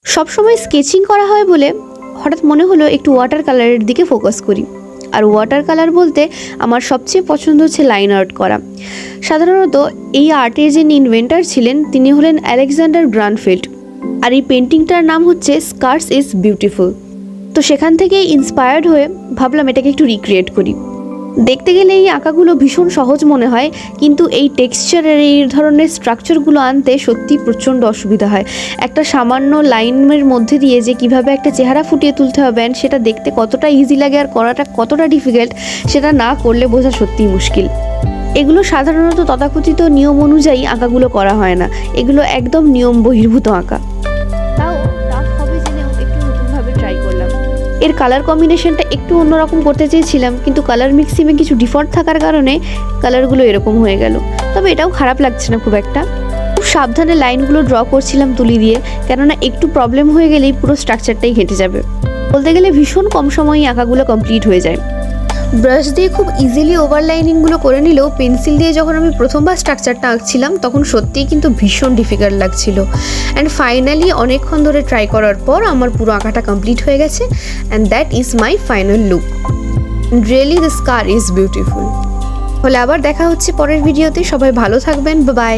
সবসময় স্কেচিং করা হয় বলে হঠাৎ মনে হলো একটু ওয়াটার কালারের দিকে ফোকাস করি। আর ওয়াটার কালার বলতে আমার সবচেয়ে পছন্দ হচ্ছে লাইন আর্ট করা। সাধারণত এই আর্টের যিনি ইনভেন্টার ছিলেন তিনি হলেন আলেকজান্ডার গ্রানফিল্ড। আর এই পেন্টিংটার নাম হচ্ছে স্কার্স ইজ বিউটিফুল। তো সেখান থেকে ইন্সপায়ার্ড হয়ে ভাবলাম এটাকে একটু রিক্রিয়েট করি। দেখতে গেলে এই আঁকাগুলো ভীষণ সহজ মনে হয়, কিন্তু এই টেক্সচারের এই ধরনের স্ট্রাকচারগুলো আনতে সত্যি প্রচণ্ড অসুবিধা হয়। একটা সামান্য লাইনের মধ্যে দিয়ে যে কিভাবে একটা চেহারা ফুটিয়ে তুলতে হবে অ্যান্ড সেটা দেখতে কতটা ইজি লাগে আর করাটা কতটা ডিফিকাল্ট সেটা না করলে বোঝা সত্যিই মুশকিল। এগুলো সাধারণত তথাকথিত নিয়ম অনুযায়ী আঁকাগুলো করা হয় না, এগুলো একদম নিয়ম বহির্ভূত আঁকা। তাও টাফ হবে জেনেও একটু নতুনভাবে ট্রাই করলাম। এর কালার কম্বিনেশনটা একটু অন্যরকম করতে চেয়েছিলাম, কিন্তু কালার মিক্সিংয়ে কিছু ডিফল্ট থাকার কারণে কালারগুলো এরকম হয়ে গেল। তবে এটাও খারাপ লাগছে না খুব একটা। খুব সাবধানে লাইনগুলো ড্র করছিলাম তুলি দিয়ে, কেননা একটু প্রবলেম হয়ে গেলেই পুরো স্ট্রাকচারটাই ঘেঁটে যাবে। বলতে গেলে ভীষণ কম সময়েই আঁকাগুলো কমপ্লিট হয়ে যায়। ব্রাশ দিয়ে খুব ইজিলি ওভারলাইনিংগুলো করে নিলেও পেন্সিল দিয়ে যখন আমি প্রথমবার স্ট্রাকচারটা আঁকছিলাম তখন সত্যিই কিন্তু ভীষণ ডিফিকাল্ট লাগছিল। অ্যান্ড ফাইনালি অনেকক্ষণ ধরে ট্রাই করার পর আমার পুরো আঁকাটা কমপ্লিট হয়ে গেছে। And that is my final look. Really the scar is beautiful. হলে আবার দেখা হচ্ছে পরের ভিডিওতে। সবাই ভালো থাকবেন, বাই।